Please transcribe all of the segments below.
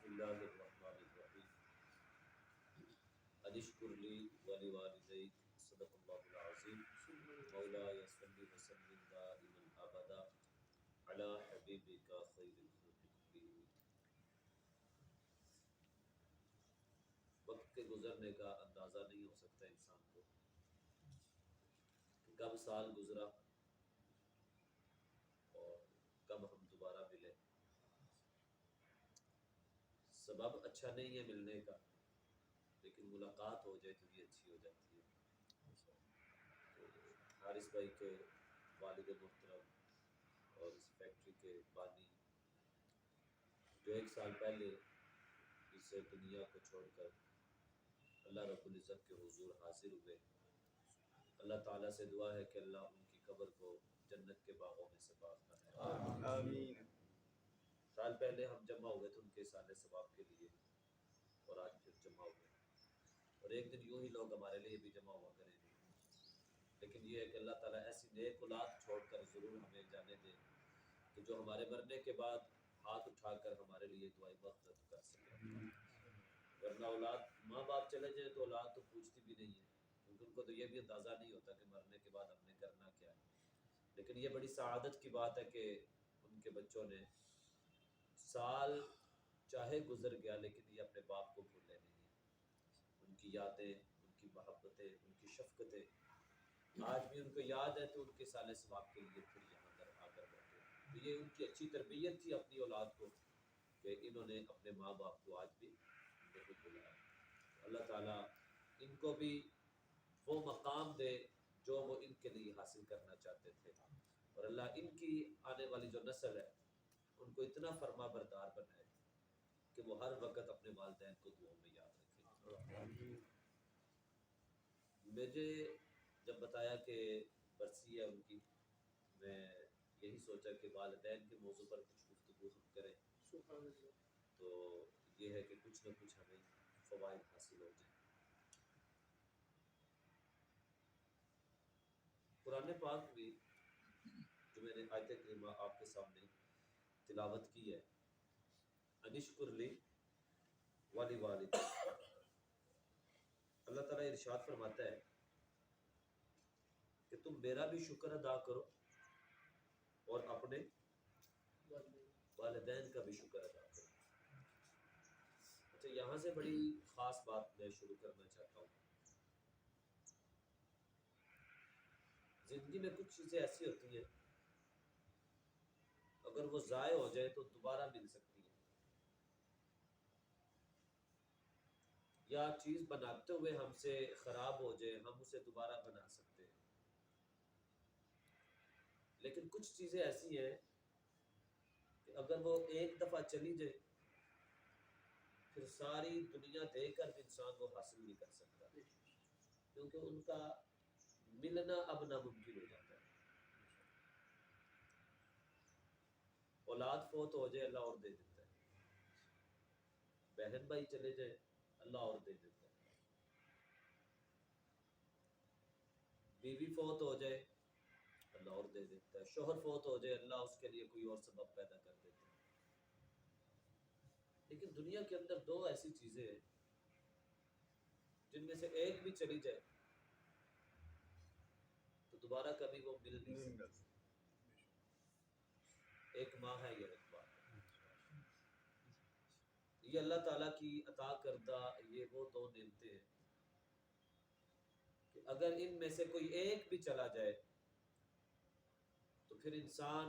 بسم اللہ الرحمن الرحیم انشکر لی ولوالدیک صدق اللہ العظیم مولاي صلی وسلم دائما ابدا علی حبیبک خیر الخلق کلهم۔ وقت کے گزرنے کا اندازہ نہیں ہو سکتا انسان کو کہ کب سال گزرا اور کب ہم دوبارہ ملے۔ سبب اچھا نہیں ہے ملنے کا، لیکن ملاقات ہو جائے تو یہ اچھی ہو جاتی ہے۔ تو حارث بھائی کے والد محترم اور اس فیکٹری کے بانی جو 1 سال پہلے اس دنیا کو چھوڑ کر اللہ رب العزت کے حضور حاضر ہوئے، اللہ تعالیٰ سے دعا ہے کہ اللہ ان کی قبر کو جنت کے باغوں میں سے باغ بنائے۔ آمین۔ سال پہلے ہم جمع ہوئے تھے ان کے سال ثواب کے لیے، اور آج پھر جمع ہوئے، اور ایک دن یوں ہی لوگ ہمارے لیے بھی جمع ہوا کریں گے، لیکن یہ ہے کہ اللہ تعالیٰ ایسی نیک اولاد چھوڑ کر ضرور ہمیں جانے دے کہ جو ہمارے مرنے کے بعد ہاتھ اٹھا کر ہمارے لیے دعائیں مغفرت کر سکے۔ ورنہ اولاد، ماں باپ چلے جائیں تو اولاد تو پوچھتی بھی نہیں ہے، کیونکہ ان کو تو یہ بھی اندازہ نہیں ہوتا کہ مرنے کے بعد ہم نے کرنا کیا ہے۔ لیکن یہ بڑی سعادت کی بات ہے کہ ان کے بچوں نے سال چاہے گزر گیا لیکن یہ اپنے باپ کو بھولے نہیں ہیں۔ ان کی یادیں، ان کی محبتیں، ان کی شفقتیں آج بھی ان کو یاد ہے، تو ان کے سال ثواب کے لیے پھر یہاں پر آ کر بیٹھے۔ تو یہ ان کی اچھی تربیت تھی اپنی اولاد کو کہ انہوں نے اپنے ماں باپ کو آج بھی نہیں بلایا۔ اللہ تعالیٰ ان کو بھی وہ مقام دے جو وہ ان کے لیے حاصل کرنا چاہتے تھے، اور اللہ ان کی آنے والی جو نسل ہے ان کو اتنا فرما بردار بنائے کہ وہ ہر وقت اپنے والدین کو دعاؤں میں یاد رکھیں۔ مجھے جب بتایا کہ برسی ہے ان کی، میں یہی سوچا کہ والدین کے موضوع پر کچھ گفتگو ہم کریں تو یہ ہے کہ کچھ نہ کچھ ہمیں فوائد حاصل ہو جائیں۔ قرآن پاک بھی جو میں نے آیت کریمہ آپ کے سامنے تلاوت کی ہے، انشکر لی ولوالدیک، اللہ تعالیٰ ارشاد فرماتا ہے کہ تم میرا بھی شکر ادا کرو اور اپنے والدین کا بھی شکر ادا کرو۔ اچھا، یہاں سے بڑی خاص بات میں شروع کرنا چاہتا ہوں۔ زندگی میں کچھ چیزیں ایسی ہوتی ہیں اگر وہ ضائع ہو جائے تو دوبارہ مل سکتی ہیں، یا چیز بناتے ہوئے ہم سے خراب ہو جائے ہم اسے دوبارہ بنا سکتے ہیں، لیکن کچھ چیزیں ایسی ہیں کہ اگر وہ ایک دفعہ چلی جائے پھر ساری دنیا دے کر بھی انسان وہ حاصل نہیں کر سکتا، کیونکہ ان کا ملنا اب ناممکن ہو جاتا ہے۔ اولاد فوت ہو جائے اللہ اور دے دیتا ہے، بہن بھائی چلے جائے اللہ اور دے دیتا ہے، بیوی فوت ہو جائے اللہ اور دے دیتا ہے، شوہر فوت ہو جائے اللہ اس کے لیے کوئی اور سبب پیدا کر دیتا ہے۔ لیکن دنیا کے اندر 2 ایسی چیزیں ہیں جن میں سے ایک بھی چلی جائے تو دوبارہ کبھی وہ مل نہیں سکتی۔ ایک ماں ہے، یہ ایک باپ ہے۔ یہ اللہ تعالیٰ کی عطا کردہ یہ وہ 2 نعمتیں ہیں کہ اگر ان میں سے کوئی ایک بھی چلا جائے تو پھر انسان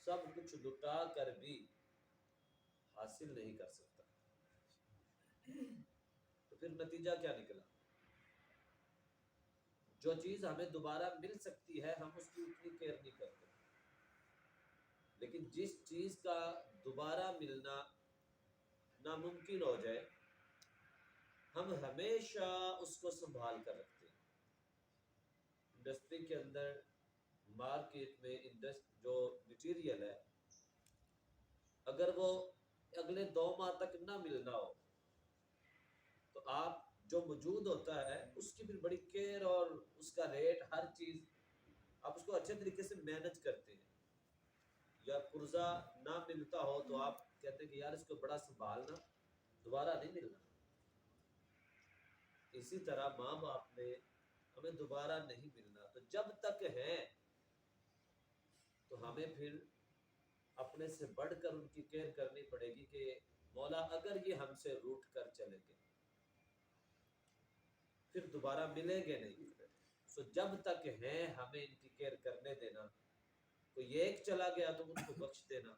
سب کچھ لٹا کر بھی حاصل نہیں کر سکتا۔ تو پھر نتیجہ کیا نکلا؟ جو چیز ہمیں دوبارہ مل سکتی ہے ہم اس کی اتنی کیئر نہیں کرتے، لیکن جس چیز کا دوبارہ ملنا ناممکن ہو جائے ہم ہمیشہ اس کو سنبھال کر رکھتے ہیں۔ انڈسٹری کے اندر، مارکیٹ میں جو مٹیریل ہے اگر وہ اگلے 2 ماہ تک نہ ملنا ہو تو آپ جو موجود ہوتا ہے اس کی پھر بڑی کیئر اور اس کا ریٹ ہر چیز آپ اس کو اچھے طریقے سے مینج کرتے ہیں۔ یا قرضہ نہ ملتا ہو تو آپ کہتے ہیں کہ یار اس کو بڑا سنبھالنا، دوبارہ نہیں ملنا. اسی طرح ماں باپ نے ہمیں دوبارہ نہیں ملنا، تو جب تک ہے تو ہمیں پھر اپنے سے بڑھ کر ان کی کیئر کرنی پڑے گی کہ مولا اگر یہ ہم سے روٹ کر چلیں گے پھر دوبارہ ملیں گے نہیں. سو جب تک ہیں ہمیں ان کی کیئر کرنے دینا. کوئی ایک چلا گیا تو ان کو بخش دینا،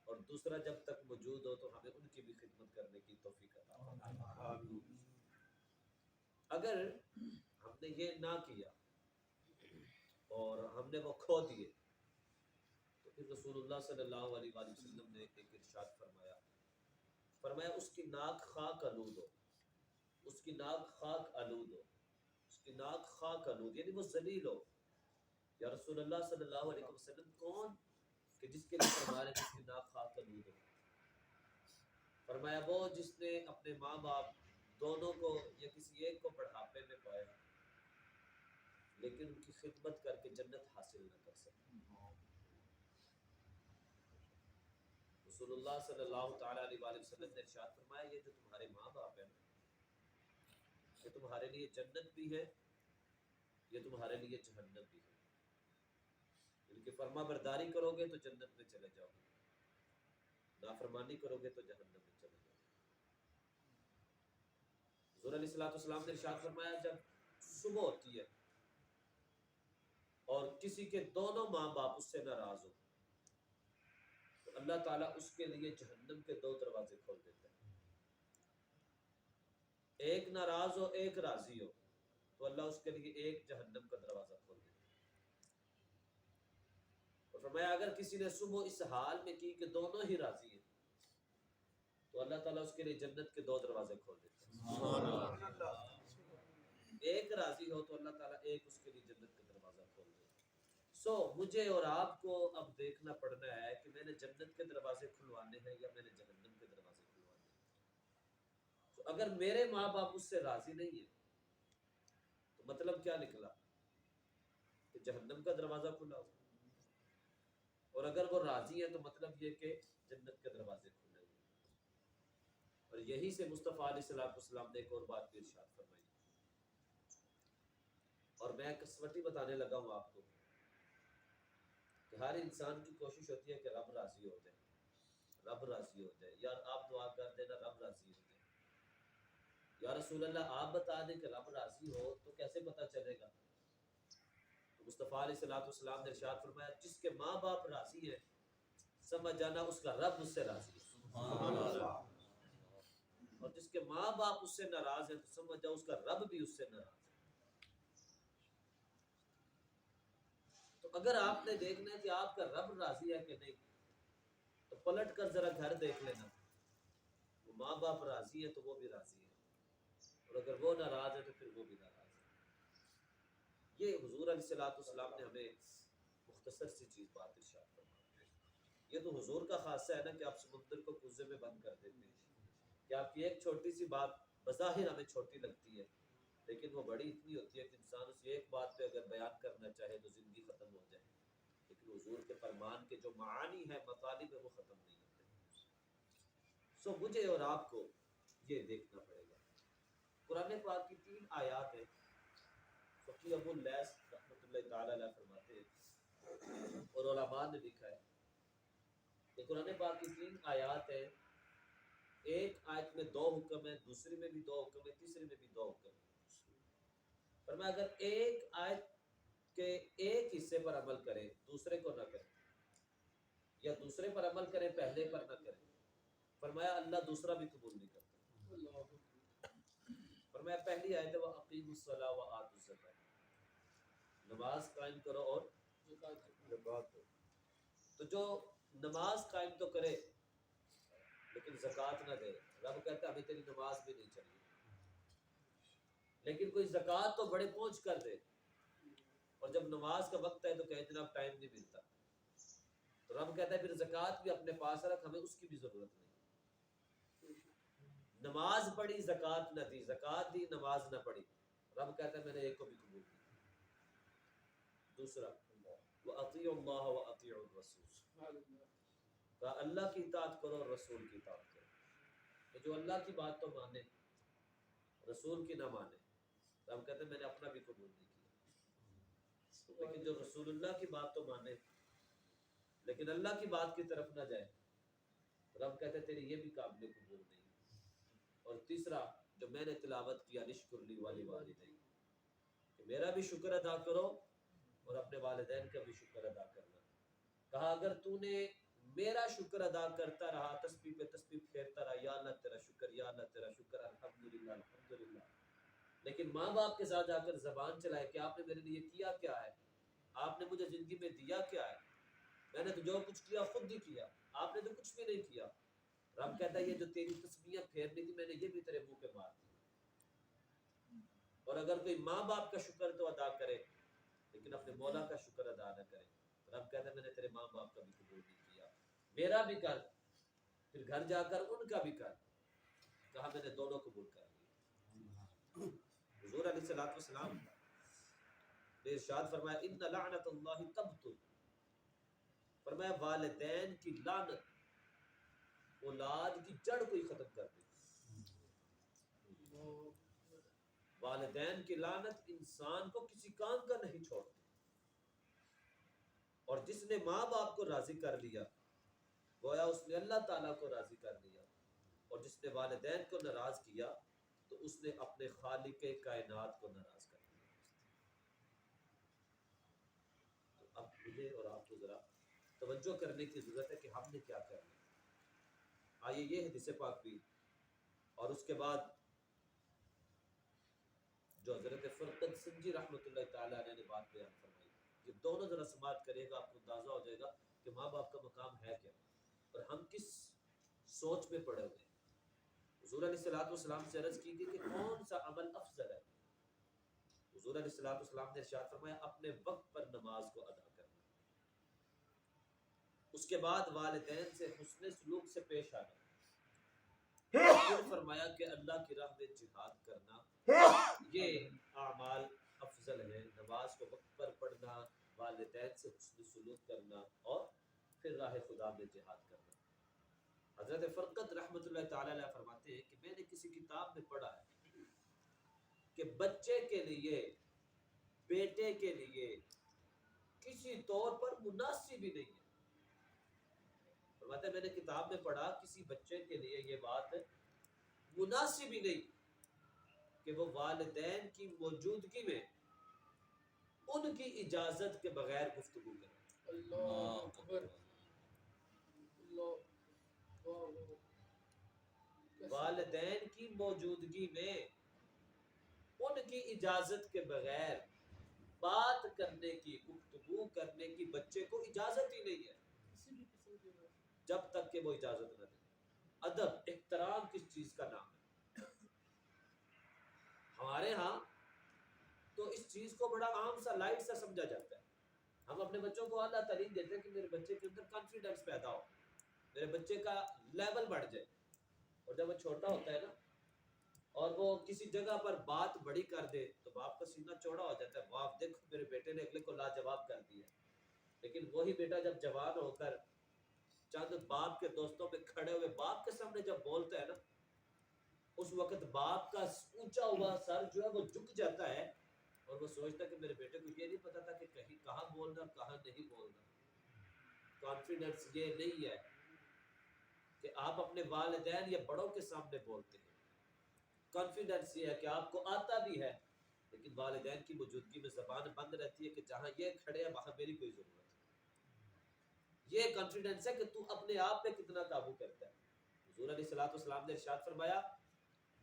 اور دوسرا جب تک موجود ہو تو ہمیں ان کی بھی خدمت کرنے کی توفیق عطا فرمائے. اگر ہم نے یہ نہ کیا اور ہم نے وہ کھو دیے تو پھر رسول اللہ صلی اللہ علیہ وآلہ وسلم نے ایک ارشاد فرمایا اس کی ناک خاک آلود ہو، اس کی ناک خاک آلود ہو، اس کی ناک خاک آلود، یعنی وہ ذلیل ہو. یا رسول اللہ صلی اللہ علیہ وسلم کون کہ جس کے لیے فرما رہے جس کی ناک خاک آلود ہو؟ فرمایا وہ جس نے اپنے ماں باپ دونوں کو یا کسی ایک کو بڑھاپے میں پایا لیکن ان کی خدمت کر کے جنت حاصل نہ کر سکے. رسول اللہ صلی اللہ تعالیٰ علیہ وآلہ وسلم نے ارشاد فرمایا یہ جو تمہارے ماں باپ ہیں یہ تمہارے لیے جنت بھی ہے، یہ تمہارے لیے جہنم بھی ہے. ان کی فرما برداری کرو گے تو جنت میں چلے جاؤ گے، نافرمانی کرو گے تو جہنم میں چلے جاؤ گے. حضور علیہ الصلوۃ والسلام نے ارشاد فرمایا جب صبح ہوتی ہے اور کسی کے دونوں ماں باپ اس سے ناراض ہو تو اللہ تعالیٰ اس کے لیے جہنم کے 2 دروازے کھول دیتا ہے. ایک ناراض ہو ایک راضی ہو تو اللہ اس کے لیے ایک جہنم کا دروازہ کھول دیتا ہے. اور فرمایا اگر کسی نے صبح اس حال میں کی کہ دونوں ہی راضی ہیں تو اللہ تعالیٰ اس کے لیے جنت کے 2 دروازے کھول دیتا ہے. سبحان اللہ. ایک راضی ہو تو اللہ تعالیٰ ایک اس کے لیے جنت کا دروازہ کھول دیتا ہے. سو مجھے اور آپ کو اب دیکھنا پڑنا ہے کہ میں نے جنت کے دروازے کھلوانے ہیں یا میں نے جہنم کے دروازے کھلوانے ہیں. تو اگر میرے ماں باپ اس سے راضی نہیں ہیں تو مطلب کیا نکلا کہ جہنم کا دروازہ کھلا ہو، اور اگر وہ راضی ہیں تو مطلب یہ کہ جنت کے دروازے کھلے ہوئے. اور یہی سے مصطفیٰ علیہ السلام نے ایک اور بات بھی ارشاد فرمائی، اور میں کسوٹی بتانے لگا ہوں آپ کو کہ ہر انسان کی کوشش ہوتی ہے کہ رب راضی ہو جائے، رب راضی ہو جائے. یار آپ دعا کر دینا رب راضی ہو جائے. یا رسول اللہ آپ بتا دیں کہ رب راضی ہو تو کیسے پتہ چلے گا؟ تو مصطفیٰ علیہ السلام نے ارشاد فرمایا جس کے ماں باپ راضی ہیں سمجھ جانا اس کا رب اس سے راضی ہے. سبحان اللہ. اور جس کے ماں باپ اس سے ناراض ہیں تو سمجھ جاؤ اس کا رب بھی اس سے ناراض ہے. تو اگر آپ نے دیکھنا ہے کہ آپ کا رب راضی ہے کہ نہیں تو پلٹ کر ذرا گھر دیکھ لینا، وہ ماں باپ راضی ہے تو وہ بھی راضی ہے، اور اگر وہ ناراض ہے تو پھر وہ بھی ناراض ہے. یہ حضور علیہ السلام نے ہمیں مختصر سی چیز بات ارشاد فرمائی. یہ تو حضور کا خاصہ ہے نا کہ آپ سمندر کو کوزے میں بند کر دیتے ہیں کہ آپ کی ایک چھوٹی سی بات بظاہر ہمیں چھوٹی لگتی ہے لیکن وہ بڑی اتنی ہوتی ہے کہ انسان اس ایک بات پہ اگر بیان کرنا چاہے تو زندگی ختم ہو جائے، لیکن حضور کے فرمان کے جو معانی ہیں مطالب ہے وہ ختم نہیں ہوتے. سو مجھے اور آپ کو یہ دیکھنا پڑے گا. قرآن پاک کی 3 آیات ہیں. فقی ابو اللیث رحمۃ اللہ تعالی علیہ فرماتے ہیں اور علماء نے لکھا ہے کہ قرآن پاک کی 3 آیات ہیں. ایک آیت میں 2 حکم ہیں، دوسری میں بھی 2 حکم ہیں، تیسری میں بھی 2 حکم ہیں. فرمایا اگر ایک آیت کے ایک حصے پر عمل کرے دوسرے کو نہ کرے، یا دوسرے پر عمل کرے پہلے پر نہ کرے، فرمایا اللہ دوسرا بھی قبول نہیں کرتا. فرمایا پہلی آیت ہے وَأَقِيمُوا الصَّلَاةَ وَآتُوا الزَّكَاةَ، نماز قائم کرو اور زکات دو. تو جو نماز قائم تو کرے لیکن زکوٰۃ نہ دے، رب کہتا ہے ابھی تیری نماز بھی نہیں چلی. لیکن کوئی زکوٰۃ تو بڑے پہنچ کر دے اور جب نماز کا وقت ہے تو کہے جناب ٹائم نہیں ملتا، تو رب کہتا ہے پھر زکوٰۃ بھی اپنے پاس رکھ، ہمیں اس کی بھی ضرورت نہیں. نماز پڑھی زکوٰۃ نہ دی، زکوٰۃ دی نماز نہ پڑھی، رب کہتا ہے میں نے ایک کو بھی قبول نہیں. دوسرا وَأَطِيعُوا اللَّهَ وَأَطِيعُوا الرَّسُولَ، کہا اللہ کی اطاعت کرو اور رسول کی اطاعت کرو. تو جو اللہ کی بات تو مانے رسول کی نہ مانے تو ہم کہتے ہیں میں نے اپنا بھی قبول نہیں کیا. لیکن جو رسول اللہ کی بات تو مانے لیکن اللہ کی بات کی طرف نہ جائے رب کہتے ہیں تیری یہ بھی قابل قبول نہیں. اور تیسرا جو میں نے تلاوت کیا نشکر لی والی والدین کہ میرا بھی شکر ادا کرو اور اپنے والدین کا بھی شکر ادا کرنا. کہا اگر تو نے میرا شکر ادا کرتا رہا تسبیح پہ تسبیح پھیرتا رہا یا اللہ تیرا شکر یا اللہ تیرا شکر الحمدللہ الحمدللہ لیکن ماں باپ کے ساتھ جا کر زبان چلائے کہ آپ نے میرے لیے کیا کیا ہے آپ نے مجھے زندگی میں دیا کیا ہے میں نے تو جو کچھ کیا خود ہی کیا آپ نے تو کچھ بھی نہیں کیا. رب کہتا ہے یہ جو تیری تسبیحیں پھیرنی تھی میں نے یہ بھی تیرے منہ پہ مار دی. اور اگر کوئی ماں باپ کا شکر تو ادا کرے لیکن اپنے مولا کا شکر ادا نہ کرے رب کہتا ہے میں نے تیرے ماں باپ کا بھی قبول نہیں کیا. میرا بھی کر پھر گھر جا کر ان کا بھی کر. کہا میں نے دونوں قبول کر لیا. حضور علیہ السلام نے ارشاد فرمایا ان لعنت اللہ تبطل فرمایا والدین کی لعنت اولاد کی جڑ کو ہی ختم کر دے. والدین کی لعنت انسان کو کسی کام کا نہیں چھوڑتی. اور جس نے ماں باپ کو راضی کر لیا گویا اس نے اللہ تعالیٰ کو راضی کر لیا اور جس نے والدین کو ناراض کیا تو اس نے اپنے خالق کائنات کو ناراض کر دیا. تو اب مجھے اور آپ کو ذرا توجہ کرنے کی ضرورت ہے کہ ہم نے کیا کرنا. آئیے یہ حدیث پاک بھی اور اس کے بعد جو حضرت فرقد سنجی رحمۃ اللہ تعالیٰ علیہ نے بات بیان فرمائی یہ دونوں ذرا سماعت کرے گا آپ کو اندازہ ہو جائے گا کہ ماں باپ کا مقام ہے کیا اور ہم کس سوچ میں پڑے ہوئے ہیں. حضور علیہ السلام سے عرض کی گئی کہ کون سا عمل افضل ہے. حضور علیہ السلام نے ارشاد فرمایا اپنے وقت پر نماز کو ادا کرنا. اس کے بعد والدین سے حسن سلوک سے پیش آنا. پھر فرمایا کہ اللہ کی راہ میں جہاد کرنا یہ اعمال افضل ہیں. نماز کو وقت پر پڑھنا والدین سے حسن سلوک کرنا اور پھر راہ خدا میں جہاد کرنا. حضرت فرقد رحمۃ اللہ تعالی علیہ فرماتے ہیں کہ میں نے کسی کتاب میں پڑھا ہے کہ بچے کے لیے بیٹے کے لیے کسی طور پر مناسب ہی نہیں ہے. فرماتے ہیں میں نے کتاب میں پڑھا کسی بچے کے لیے یہ بات مناسب ہی نہیں کہ وہ والدین کی موجودگی میں ان کی اجازت کے بغیر گفتگو کرے. اللہ اکبر. والدین کی موجودگی میں ان کی اجازت کے بغیر بات کرنے کی گفتگو کرنے کی بچے کو اجازت ہی نہیں ہے جب تک کہ وہ اجازت نہ دے. ادب احترام کس چیز کا نام ہے. ہمارے ہاں تو اس چیز کو بڑا عام سا لائٹ سا سمجھا جاتا ہے. ہم اپنے بچوں کو اعلیٰ تعلیم دیتے ہیں کہ میرے بچے کے اندر کانفیڈنس پیدا ہو میرے بچے کا لیول بڑھ جائے. اور جب وہ چھوٹا ہوتا ہے نا اور وہ کسی جگہ پر بات بڑی کر دے تو باپ کا سینہ چوڑا ہو جاتا ہے. باپ دیکھو میرے بیٹے نے اگلے کو لاجواب کر دیا. لیکن وہی بیٹا جب جوان ہو کر چند باپ کے دوستوں پہ کھڑے ہوئے باپ کے سامنے جب بولتا ہے نا اس وقت باپ کا اونچا ہوا سر جو ہے وہ جھک جاتا ہے اور وہ سوچتا ہے کہ میرے بیٹے کو یہ نہیں پتا تھا کہ کہیں کہاں بولنا کہاں نہیں بولنا. کانفیڈنس یہ نہیں ہے کہ آپ اپنے والدین یا بڑوں کے سامنے بولتے ہیں. کانفیڈنس یہ ہے کہ آپ کو آتا بھی ہے لیکن والدین کی موجودگی میں زبان بند رہتی ہے کہ جہاں یہ کھڑے ہیں وہاں میری کوئی ضرورت ہے. یہ کانفیڈنس ہے کہ تو اپنے آپ پہ کتنا قابو کرتا ہے. حضور علیہ السلام نے ارشاد فرمایا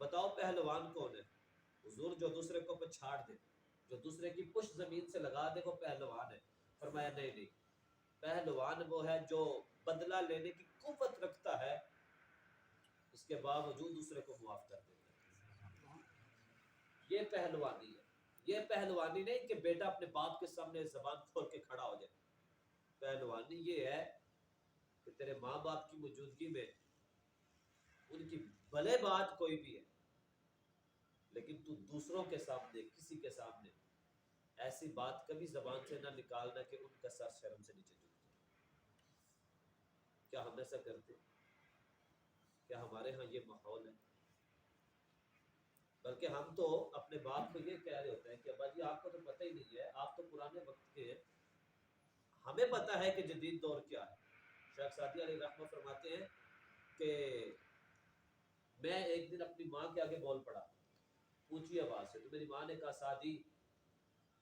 بتاؤ پہلوان کون ہے. حضور جو دوسرے کو پچھاڑ دے جو دوسرے کی پشت زمین سے لگا دے وہ پہلوان ہے. فرمایا نہیں پہلوان وہ ہے جو بدلہ لینے کی قوت رکھتا ہے اس کے باوجود دوسرے کو معاف کر دیتا ہے. یہ پہلوانی ہے. یہ پہلوانی نہیں کہ بیٹا اپنے باپ کے سامنے زبان کھول کے کھڑا ہو جائے. پہلوانی یہ ہے کہ تیرے ماں باپ کی موجودگی میں ان کی بھلے بات کوئی بھی ہے لیکن تو دوسروں کے سامنے کسی کے سامنے ایسی بات کبھی زبان سے نہ نکالنا کہ ان کا سر شرم سے نیچے جھک جائے. کیا ہم ایسا کرتے؟ کیا ہمارے ہاں یہ ماحول ہے؟ بلکہ ہم تو اپنے باپ کو یہ کہہ رہے ہوتے ہیں کہ ابا جی آپ کو تو پتہ ہی نہیں ہے، آپ تو پرانے وقت کے ہیں، ہمیں پتہ ہے کہ جدید دور کیا ہے۔ شیخ سعدی علیہ رحمہ فرماتے ہیں کہ میں ایک دن اپنی ماں کے آگے بول پڑا اونچی آواز سے، تو میری ماں نے کہا سعدی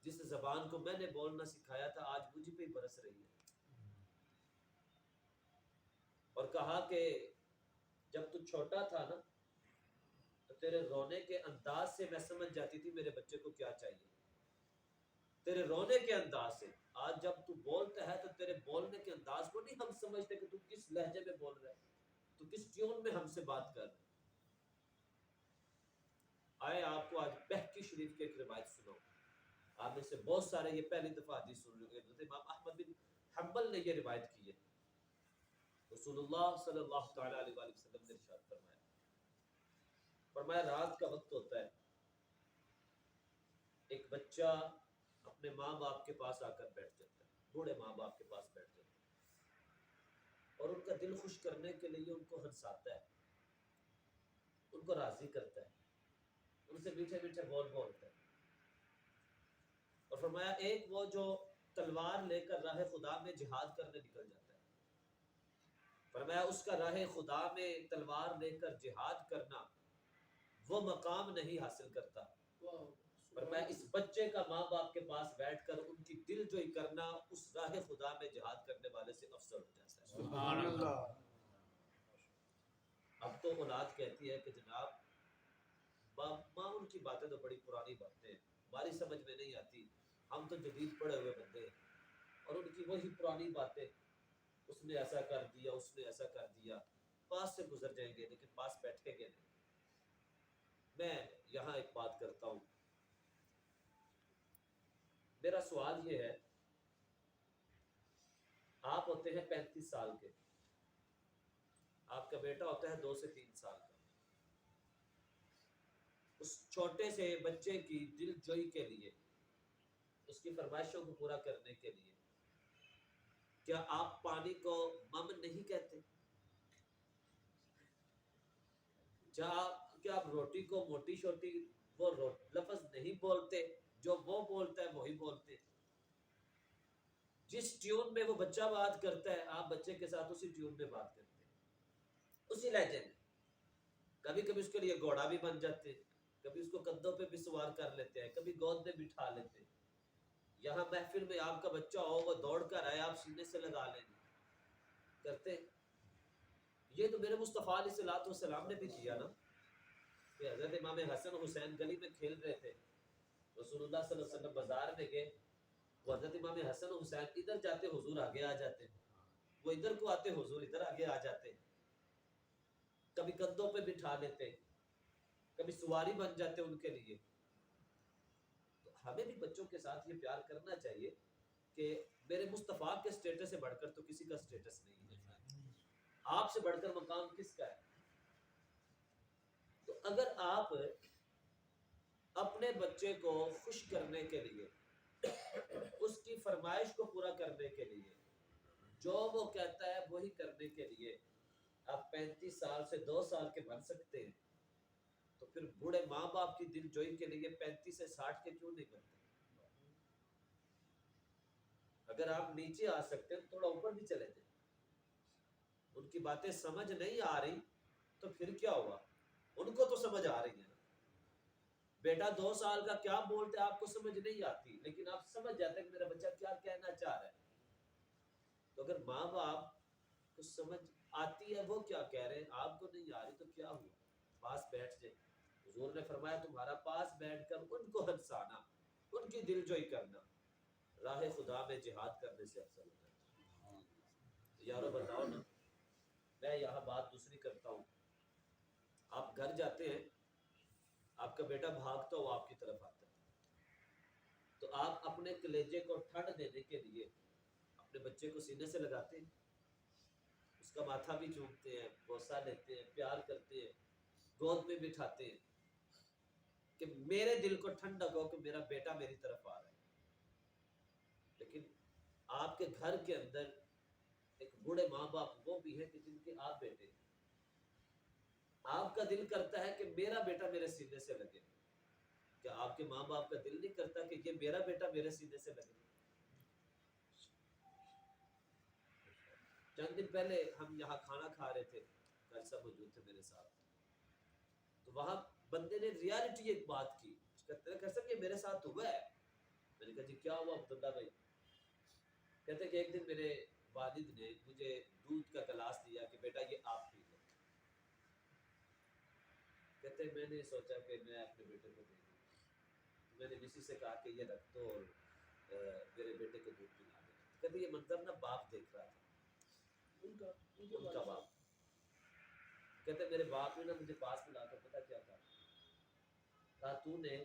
جس زبان کو میں نے بولنا سکھایا تھا آج مجھ پہ ہی برس رہی ہے، اور کہا کہ جب تو چھوٹا تھا نا تو تیرے رونے کے انداز سے میں سمجھ جاتی تھی میرے بچے کو کیا چاہیے، تیرے رونے کے انداز سے۔ آج جب تو بولتا ہے تو تیرے بولنے کے انداز کو نہیں ہم سمجھتے کہ تو کس لہجے میں بول رہا ہے، تو کس ٹیون میں ہم سے بات کر رہا ہے۔ آئے آپ کو آج بہکی شریف کے ایک روایت سناؤں، آپ میں سے بہت سارے یہ پہلی دفعہ حدیث سن رہے ہیں، امام احمد بن حنبل نے یہ روایت کی ہے۔ رسول اللہ صلی اللہ تعالیٰ علیہ وآلہ وسلم نے ارشاد فرمایا رات کا وقت ہوتا ہے، ایک بچہ اپنے ماں باپ کے پاس آ کر بیٹھ جاتا ہے، بوڑھے ماں باپ کے پاس بیٹھ جاتا ہے، اور ان کا دل خوش کرنے کے لیے ان کو ہنساتا ہے، ان کو راضی کرتا ہے، ان سے میٹھے میٹھے بول بولتا ہے۔ اور فرمایا ایک وہ جو تلوار لے کر راہ خدا میں جہاد کرنے نکل جاتا ہے، فرمایا اس کا راہ خدا میں تلوار لے کر جہاد کرنا وہ مقام نہیں حاصل کرتا، فرمایا اس بچے کا ماں باپ کے پاس بیٹھ کر ان کی دل جوئی کرنا اس راہ خدا میں جہاد کرنے والے سے افضل ہو جاتا ہے۔ سبحان اللہ۔ اب تو اولاد کہتی ہے کہ جناب ماں ان کی باتیں تو بڑی پرانی باتیں ہیں، ہماری سمجھ میں نہیں آتی، ہم تو جدید پڑھے ہوئے بندے ہیں، اور ان کی وہی پرانی باتیں، اس نے ایسا کر دیا، اس نے ایسا کر دیا، پاس سے گزر جائیں گے لیکن پاس بیٹھیں گے نہیں۔ میں یہاں ایک بات کرتا ہوں، میرا سوال یہ ہے، آپ ہوتے ہیں 35 سال کے، آپ کا بیٹا ہوتا ہے 2 سے 3 سال کا، اس چھوٹے سے بچے کی دل جوئی کے لیے، اس کی فرمائشوں کو پورا کرنے کے لیے کیا آپ پانی کو مم نہیں کہتے؟ کیا آپ روٹی کو موٹی شوٹی وہ لفظ نہیں بولتے؟ جو وہ بولتا ہے وہی بولتے؟ جس ٹیون میں وہ بچہ بات کرتا ہے آپ بچے کے ساتھ اسی ٹیون میں بات کرتے ہیں، اسی لہجے میں۔ کبھی کبھی اس کے لیے گھوڑا بھی بن جاتے ہیں، کبھی اس کو کندھوں پہ بھی سوار کر لیتے ہیں، کبھی گود میں بٹھا لیتے ہیں۔ یہاں محفل میں آپ کا بچہ ہو وہ دوڑ کر آئے آپ سینے سے لگا لیں گے، کرتے ہیں۔ یہ تو میرے مصطفیٰ علیہ الصلوۃ والسلام نے بھی کیا نا، کہ حضرت امام حسن حسین گلی میں کھیل رہے تھے، رسول اللہ صلی اللہ علیہ وسلم بازار میں گئے، وہ حضرت امام حسن حسین ادھر جاتے حضور آگے آ جاتے، وہ ادھر کو آتے حضور ادھر آگے آ جاتے، کبھی کندھوں پہ بٹھا لیتے، کبھی سواری بن جاتے ان کے لیے۔ تو ہمیں بھی بچوں کے ساتھ یہ پیار کرنا چاہیے کہ میرے مصطفیٰ کے سٹیٹس سے بڑھ کر تو کسی کا سٹیٹس نہیں ہے، آپ سے بڑھ کر مقام کس کا ہے؟ تو اگر آپ اپنے بچے کو خوش کرنے کے لیے، اس کی فرمائش کو پورا کرنے کے لیے، جو وہ کہتا ہے وہی کرنے کے لیے آپ 35 سال سے 2 سال کے بن سکتے ہیں، تو پھر بوڑھے ماں باپ کی دل جوئی کے لیے 35 سے 60 کے کیوں نہیں بنتے؟ اگر آپ نیچے آ سکتے ہیں تو تھوڑا اوپر بھی چلے جائیں، ان کی باتیں سمجھ نہیں آ رہی تو پھر کیا ہوا، ان کو تو سمجھ آ رہی ہے نا۔ بیٹا 2 سال کا کیا بولتے آپ کو سمجھ نہیں آتی، لیکن آپ سمجھ جاتے ہیں کہ میرا بچہ کیا کہنا چاہ رہا ہے۔ تو اگر ماں باپ کو سمجھ آتی ہے وہ کیا کہہ رہے ہیں، آپ کو نہیں آ رہی تو کیا ہوا، پاس بیٹھ جائے۔ حضور نے فرمایا تمہارا پاس بیٹھ کر ان کو ہنسانا، ان کی دل جوئی کرنا راہ خدا میں جہاد کرنے سے افضل ہوتا ہے۔ یارو بتاؤ نا، میں یہاں بات دوسری کرتا ہوں، آپ گھر جاتے ہیں، آپ کا بیٹا بھاگتا ہوا آپ کی طرف آتا ہے، تو آپ اپنے کلیجے کو ٹھنڈ دینے کے لیے اپنے بچے کو سینے سے لگاتے ہیں، اس کا ماتھا بھی چومتے ہیں، بوسہ لیتے ہیں، پیار کرتے ہیں، گود میں بٹھاتے ہیں کہ میرے دل کو ٹھنڈک ہو کہ میرا بیٹا میری طرف آ رہا ہے۔ لیکن آپ کے گھر کے اندر ایک بوڑھے ماں باپ وہ بھی ہیں کہ جن کے آپ بیٹے ہیں، آپ کا دل کرتا ہے کہ میرا بیٹا میرے سینے سے لگے، کیا آپ کے ماں باپ کا دل نہیں کرتا کہ یہ میرا بیٹا میرے سینے سے لگے؟ چند دن پہلے ہم یہاں کھانا کھا رہے تھے، گھر سب موجود تھے میرے ساتھ، تو وہاں بندے نے ریالٹی ایک بات کی، کہتے ہیں کہ یہ میرے ساتھ ہوا ہے۔ میں نے کہا جی کیا ہوا عبداللہ بھائی؟ کہتے ہیں کہ ایک دن میرے والد نے مجھے دودھ کا گلاس دیا کہ بیٹا یہ آپ پی لو۔ کہتے ہیں میں نے سوچا کہ میں اپنے بیٹے کو دے دوں، میں نے کسی سے کہا کہ یہ رکھ دو اور میرے بیٹے کو دودھ پلا دے۔ کہتے یہ منظر نا باپ دیکھ رہا تھا، ان کا باپ۔ کہتے میرے باپ نے نا مجھے پاس ملا کر پتا کیا کہا تو نے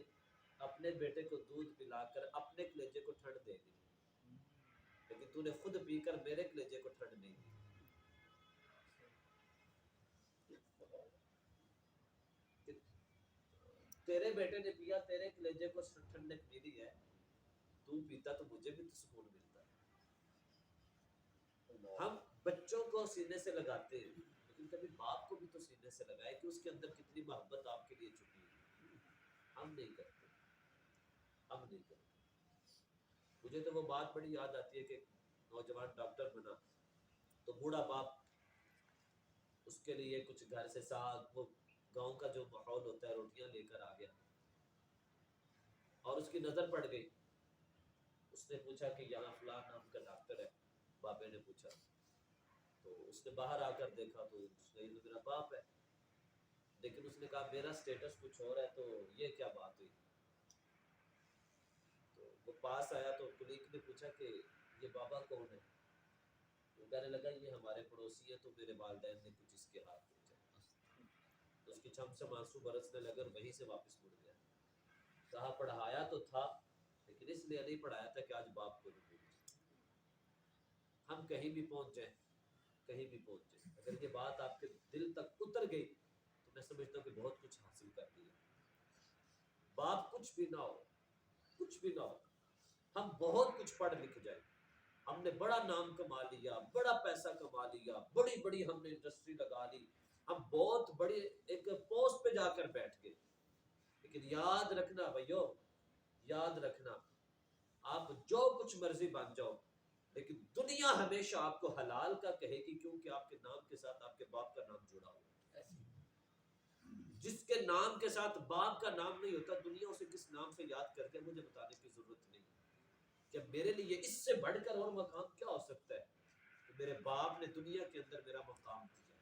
اپنے بیٹے کو دودھ پلا کر اپنے کلیجے کو ٹھنڈ دے دی، لیکن تو نے خود پی کر میرے کلیجے کو ٹھنڈ نہیں دی۔ تیرے بیٹے نے پیا، تیرے کلیجے کو ٹھنڈک ملی ہے، تو پیتا تو مجھے بھی تو سکون ملتا ہے۔ ہم بچوں کو سینے سے لگاتے ہیں، لیکن کبھی باپ کو بھی تو سینے سے لگائے کہ اس کے اندر کتنی محبت آپ کے لیے چھپی ہے۔ ہم نہیں کرتے، ہم نہیں کرتے۔ مجھے تو وہ بات بڑی یاد آتی ہے کہ نوجوان ڈاکٹر بنا تو بوڑھا باپ اس کے لیے کچھ گھر سے ساگ، وہ گاؤں کا جو ماحول ہوتا ہے، روٹیاں لے کر آ گیا اور اس کی نظر پڑ گئی۔ اس نے پوچھا کہ یہاں فلاں نام کا ڈاکٹر ہے، بابے نے پوچھا، تو اس نے باہر آ کر دیکھا تو اس نے یہ تو میرا باپ ہے، لیکن اس نے کہا میرا سٹیٹس کچھ اور ہے، تو یہ کیا بات ہوئی؟ تو وہ پاس آیا تو کلیگ نے پوچھا کہ یہ بابا کون ہے؟ وہ کہنے لگا یہ ہمارے پڑوسی ہیں، تو میرے والدین نے کچھ اس کے ہاتھ بھیجا۔ تو اس کی چھم سے آنسو برسنے لگے اور وہیں سے واپس مڑ گیا۔ کہا پڑھایا تو تھا، لیکن اس لیے نہیں پڑھایا تھا کہ آج باپ کو نہیں بھول۔ ہم کہیں بھی پہنچ جائیں، کہیں بھی پہنچ جائیں، اگر یہ بات آپ کے دل تک اتر گئی تو میں سمجھتا ہوں کہ بہت کچھ حاصل کر لیا۔ باپ کچھ بھی نہ ہو، کچھ بھی نہ ہو، ہم بہت کچھ پڑھ لکھ جائیں، ہم نے بڑا نام کما لیا، بڑا پیسہ کما لیا، بڑی بڑی ہم نے انڈسٹری لگا لی، ہم بہت بڑے ایک پوسٹ پہ جا کر بیٹھ گئے، لیکن یاد رکھنا بھائیو، یاد رکھنا آپ جو کچھ مرضی بن جاؤ، لیکن دنیا ہمیشہ آپ کو حلال کا کہے گی، کیونکہ آپ کے نام کے ساتھ آپ کے باپ کا نام جڑا ہوا ہے۔ جس کے نام کے ساتھ باپ کا نام نہیں ہوتا، دنیا اسے کس نام سے یاد کرتے ہیں مجھے بتانے کی ضرورت نہیں۔ کہ میرے لیے اس سے بڑھ کر اور مقام کیا ہو سکتا ہے کہ میرے باپ نے دنیا کے اندر میرا مقام دیا ہے۔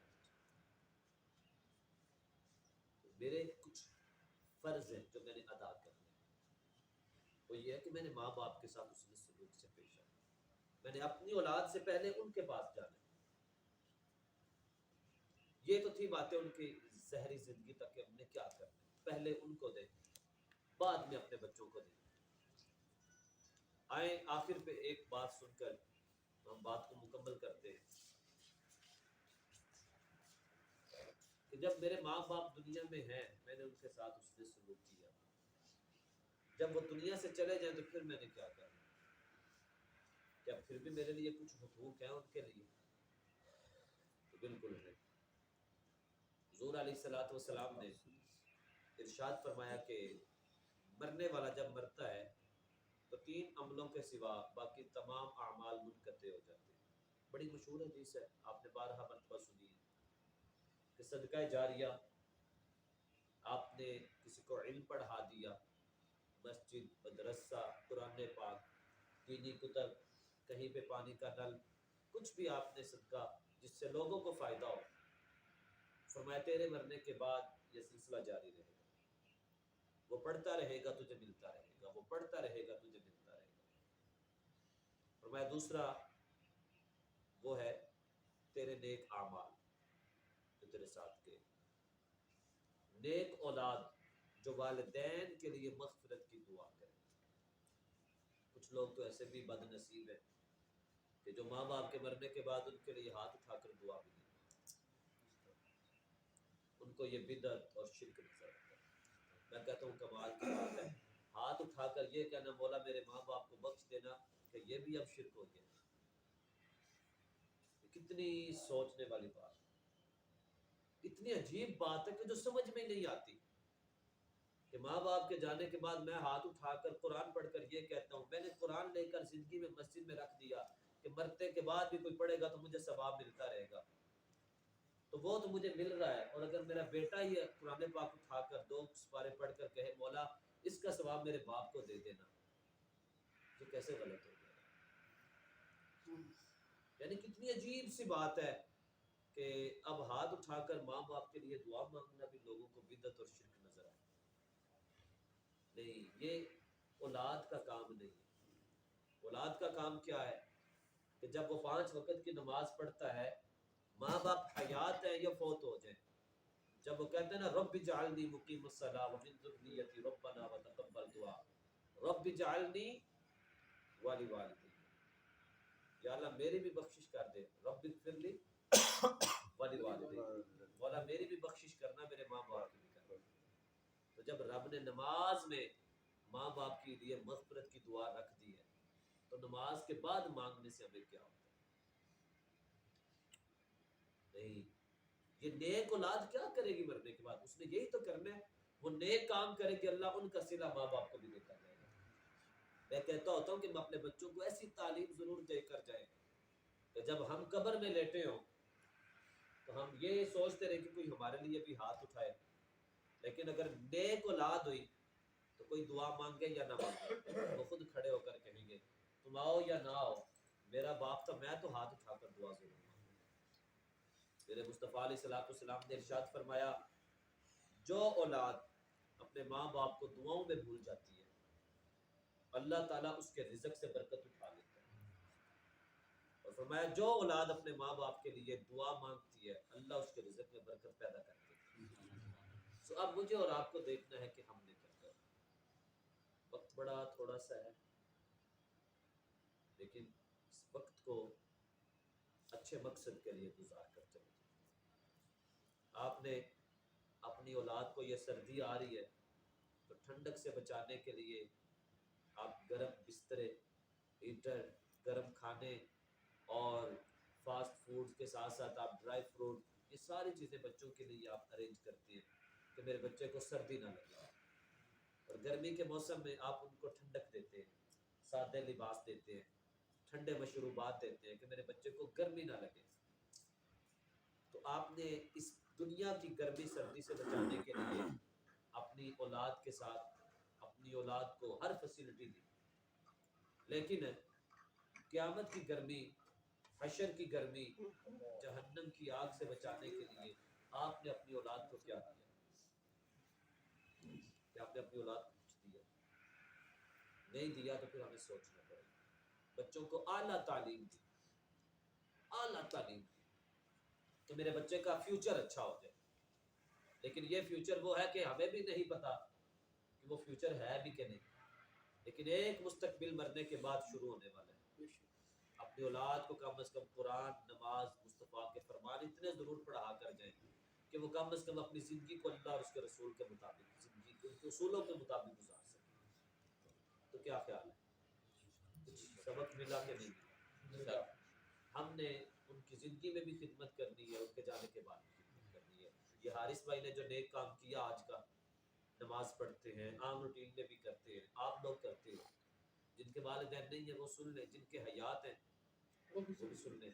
میرے کچھ فرض ہیں جو میں نے ادا کرنے ہیں، وہ یہ ہے کہ میں نے ماں باپ کے ساتھ حسن سلوک سے پیش آنا، میں نے اپنی اولاد سے پہلے ان کے پاس جانا ہے۔ یہ تو تھی باتیں ان کی ظاہری زندگی تک کہ ہم نے کیا کرنا ہے، پہلے ان کو دیں، بعد میں اپنے بچوں کو دیں۔ آئیں آخر پہ ایک بات سن کر ہم بات کو مکمل کرتے ہیں کہ جب میرے ماں باپ دنیا میں ہیں، میں نے ان کے ساتھ حسن سلوک کیا، جب وہ دنیا سے چلے جائیں تو پھر میں نے کیا کرنا؟ کیا پھر بھی میرے لیے کچھ حقوق ہیں ان کے لیے؟ تو بالکل ہے۔ حضور علیہ الصلوۃ والسلام نے ارشاد فرمایا کہ مرنے والا جب مرتا ہے تو 3 عملوں کے سوا باقی تمام اعمال منقطع ہو جاتے ہیں۔ بڑی مشہور حدیث ہے، آپ نے بارہا مرتبہ سنی ہے کہ صدقہ جاریہ، آپ نے کسی کو علم پڑھا دیا، مسجد، مدرسہ، قرآن پاک، دینی کتب، کہیں پہ پانی کا نل، کچھ بھی آپ نے صدقہ جس سے لوگوں کو فائدہ ہو، فرمایا تیرے مرنے کے بعد یہ سلسلہ جاری رہے گا، وہ پڑھتا رہے گا تجھے ملتا رہے گا، وہ پڑھتا رہے گا تجھے ملتا رہے گا۔ فرمایا دوسرا وہ ہے تیرے نیک اعمال جو تیرے ساتھ گئے، نیک اولاد جو والدین کے لیے مغفرت کی دعا کرے۔ کچھ لوگ تو ایسے بھی بد نصیب ہیں کہ جو ماں باپ کے مرنے کے بعد ان کے لیے ہاتھ اٹھا کر دعا بھی نہیں، ان کو یہ بدعت اور شرک نظر آتا ہے۔ میں کہتا ہوں کمال کی بات ہے، ہاتھ اٹھا کر یہ کہنا مولا میرے ماں باپ کو بخش دینا، کہ یہ بھی اب شرک ہو گیا۔ کتنی سوچنے والی بات، اتنی عجیب بات ہے کہ جو سمجھ میں نہیں آتی کہ ماں باپ کے جانے کے بعد میں ہاتھ اٹھا کر قرآن پڑھ کر یہ کہتا ہوں، میں نے قرآن لے کر زندگی میں مسجد میں رکھ دیا کہ مرتے کے بعد بھی کوئی پڑھے گا تو مجھے ثواب ملتا رہے گا، تو وہ تو مجھے مل رہا ہے، اور اگر میرا بیٹا ہی قرآن پاک اٹھا کر 2 سپارے پڑھ کر کہے مولا اس کا ثواب میرے باپ کو دے دینا، یہ کیسے غلط ہو گیا؟ یعنی کتنی عجیب سی بات ہے کہ اب ہاتھ اٹھا کر ماں باپ کے لیے دعا مانگنا بھی لوگوں کو بدعت اور شرک نظر آئے۔ نہیں، یہ اولاد کا کام نہیں ہے۔ اولاد کا کام کیا ہے کہ جب وہ 5 وقت کی نماز پڑھتا ہے، ماں باپ حیات ہیں یا فوت ہو جائیں، جب وہ کہتے ہیں نا رب اجعلنی مقیم الصلاۃ ومن ذریتی ربنا وتقبل دعا، رب اجعلنی ولوالدی، یا اللہ میری بھی بخشش کر دے، رب اغفر لی ولوالدی، مولا میری بھی بخشش کرنا، میرے ماں باپ کی بھی کرنا۔ تو جب رب نے نماز میں ماں باپ کے لیے مغفرت کی دعا رکھ دی ہے تو نماز کے بعد مانگنے سے ہمیں کیا ہوتا ہے؟ نہیں، یہ نیک اولاد کیا کرے گی مرنے کے بعد؟ اس نے یہی تو کرنا ہے، وہ نیک کام کرے کہ اللہ ان کا صلہ ماں باپ کو بھی دیتا رہے گا۔ میں کہتا ہوتا ہوں کہ ہم اپنے بچوں کو ایسی تعلیم ضرور دے کر جائیں کہ جب ہم قبر میں لیٹے ہوں تو ہم یہ سوچتے رہے کہ کوئی ہمارے لیے بھی ہاتھ اٹھائے، لیکن اگر نیک اولاد ہوئی تو کوئی دعا مانگے یا نہ مانگے وہ خود کھڑے ہو کر کہیں گے تم آؤ یا نہ آؤ، میرا باپ تھا میں تو ہاتھ اٹھا کر دعا ضرور مانگوں۔ میرے مصطفیٰ علیہ السلام نے ارشاد فرمایا جو اولاد اپنے ماں باپ کو دعاؤں میں بھول جاتی ہے اللہ تعالیٰ اس کے رزق سے برکت اٹھا لیتا ہے، اور فرمایا جو اولاد اپنے ماں باپ کے لیے دعا مانگتی ہے اللہ اس کے رزق میں برکت پیدا کرتے ہیں۔ سو اب مجھے اور آپ کو دیکھنا ہے کہ ہم نے کیا کرنا۔ وقت بڑا تھوڑا سا ہے، لیکن اس وقت کو اچھے مقصد کے لیے گزار کر چلے۔ آپ نے اپنی اولاد کو، یہ سردی آ رہی ہے تو ٹھنڈک سے بچانے کے لیے آپ گرم بسترے، ہیٹر، گرم کھانے اور فاسٹ فوڈ کے ساتھ ساتھ آپ ڈرائی فروٹ، یہ ساری چیزیں بچوں کے لیے آپ ارینج کرتے ہیں کہ میرے بچے کو سردی نہ لگے، اور گرمی کے موسم میں آپ ان کو ٹھنڈک دیتے ہیں، سادے لباس دیتے ہیں، ٹھنڈے مشروبات دیتے ہیں کہ میرے بچے کو گرمی نہ لگے۔ تو آپ نے اس دنیا کی گرمی سردی سے بچانے کے لیے اپنی اولاد کے ساتھ اپنی اولاد کو ہر فیسلٹی دی، لیکن قیامت کی گرمی، حشر کی گرمی، جہنم کی آگ سے بچانے کے لیے آپ نے اپنی اولاد کو کیا دیا؟ کہ آپ نے اپنی اولاد کو کچھ دیا نہیں دیا؟ تو پھر ہمیں سوچنا پڑے گا۔ بچوں کو اعلیٰ تعلیم دی، اعلیٰ تعلیم دی کہ میرے بچے کا فیوچر اچھا ہو جائے، لیکن یہ فیوچر وہ ہے کہ ہمیں بھی نہیں پتا کہ وہ فیوچر ہے بھی کہ نہیں، لیکن ایک مستقبل مرنے کے بعد شروع ہونے والا ہے۔ اپنی اولاد کو کم از کم قرآن، نماز، مصطفیٰ کے فرمان اتنے ضرور پڑھا کر جائیں کہ وہ کم از کم اپنی زندگی کو اللہ اور اس کے رسول کے مطابق، زندگی کو ان کے اصولوں کے مطابق گزار سکیں۔ تو کیا خیال ہے؟ کچھ سبق ملا کہ نہیں ملا؟ ہم نے ان کی زندگی میں بھی خدمت کرنی ہے، ان کے جانے کے بعد بھی خدمت کرنی ہے۔ یہ حارث بھائی نے جو نیک کام کیا آج کا، نماز پڑھتے ہیں، عام روٹین میں بھی کرتے ہیں، آپ لوگ کرتے ہیں، جن کے والدین نہیں ہیں وہ سن لیں، جن کے حیات ہیں وہ بھی سن لیں۔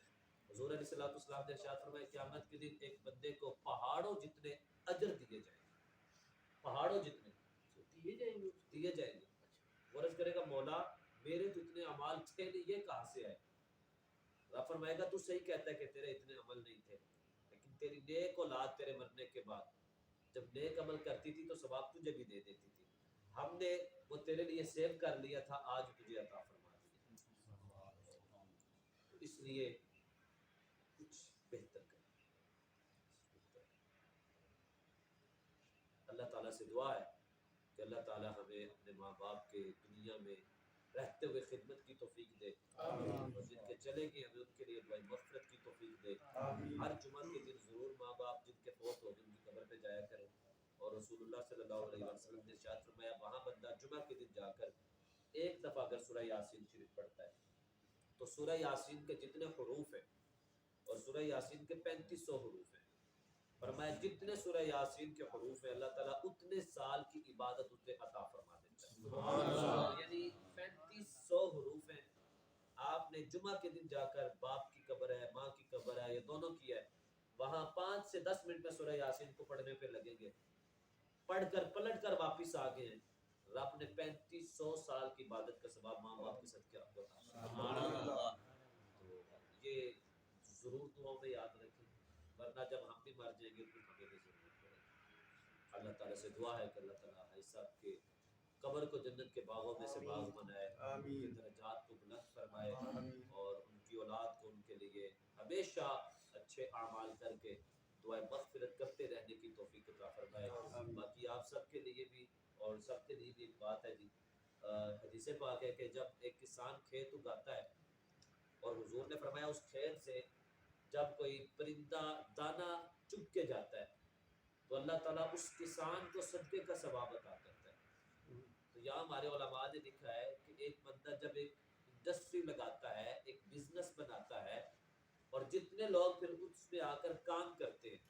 حضور علیہ السلام نے ارشاد فرمایا قیامت کے دن ایک بندے کو پہاڑوں جتنے اجر دیے جائیں گے، پہاڑوں جتنے دیے جائیں گے۔ وہ عرض کرے گا مولا میرے تو اتنے اعمال تھے نہیں، یہ کہاں سے آئے؟ رب فرمائے گا تو صحیح کہتا ہے کہ تیرے اتنے عمل نہیں تھے، لیکن تیری نیک اولاد تیرے مرنے کے بعد جب نیک عمل کرتی تھی تو ثواب تجھے بھی دے دیتی تھی، ہم نے وہ تیرے لیے سیو کر لیا تھا، آج تجھے عطا فرما دیا۔ تو اس لیے کچھ بہتر کریں۔ اللہ تعالیٰ سے دعا ہے کہ اللہ تعالیٰ ہمیں اپنے ماں باپ کے دنیا میں رہتے ہوئے خدمت کی توفیق دے، اور جن کے چلے گئے ہمیں ان کے لیے دعائیں مغفرت کی توفیق دے۔ ہر جمعہ کے دن ضرور ماں باپ جن کے فوت ہو گئے ان کی قبر پہ جایا کریں، اور رسول اللہ صلی اللہ علیہ وسلم نے ارشاد فرمایا وہاں بندہ جمعہ کے دن جا کر ایک دفعہ اگر سورہ یاسین شریف پڑھتا ہے تو سورہ یاسین کے جتنے حروف ہیں اور سورہ یاسین کے 3500 حروف ہیں. فرمایا جتنے سورہ یاسین کے حروف ہیں اللہ تعالیٰ اتنے سال کی عبادت اسے عطا فرما دیتا ہے. سبحان اللہ. یعنی 3500 حروف ہیں. آپ نے جمعہ کے دن جا کر باپ کی قبر ہے، ماں کی قبر ہے، یہ دونوں کی ہے، وہاں 5 سے 10 منٹ میں سورہ یاسین کو پڑھنے پہ لگیں گے، پڑھ کر پلٹ کر واپس آ گئے ہیں، رب نے 3500 سال کی عبادت کا ثواب ماں باپ کے صدقے آپ کو عطا فرمایا. سبحان اللہ. تو یہ ضرور دعاؤں میں یاد رکھیں، ورنہ جب ہم بھی مر جائیں گے تو ہمیں بھی ضرورت پڑے گی. اللہ تعالیٰ سے دعا ہے کہ اللہ تعالیٰ حاجی صاحب کے قبر کو جنت کے باغوں میں سے باغ بنائے، ان کے درجات کو بلند فرمائے، اور ان کی اولاد کو ان کے لیے ہمیشہ اچھے اعمال کر کے دعائے مغفرت کرتے رہنے کی توفیق عطا فرمائے. باقی آپ سب کے لیے بھی اور سب کے لیے بھی ایک بات ہے جی، حدیث پاک ہے کہ جب ایک کسان کھیت اگاتا ہے اور حضور نے فرمایا اس کھیت سے جب کوئی پرندہ دانہ چگ کے جاتا ہے تو اللہ تعالیٰ اس کسان کو صدقے کا ثواب عطا کرتا ہے. تو یہاں ہمارے علماء نے لکھا ہے کہ ایک بندہ جب ایک انڈسٹری لگاتا ہے، ایک بزنس بناتا ہے، اور جتنے لوگ پھر اس میں آ کر کام کرتے ہیں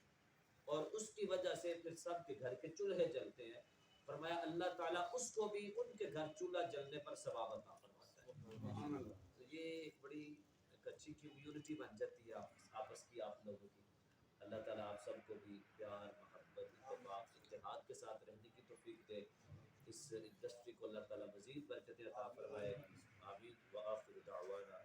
اور اس کی وجہ سے پھر سب کے گھر کے چولہے جلتے ہیں، فرمایا اللہ تعالیٰ اس کو بھی ان کے گھر چولہا جلنے پر ثواب عطا فرماتا ہے. تو یہ ایک بڑی ایک اچھی کمیونٹی بن جاتی ہے آپس کی آپ لوگوں کی. اللہ تعالیٰ آپ سب کو بھی پیار، محبت، اتفاق، اتحاد کے ساتھ رہنے کی توفیق دے. اس انڈسٹری کو اللہ تعالیٰ مزید برکتیں عطا فرمائے. آمین. وآخر دعوانا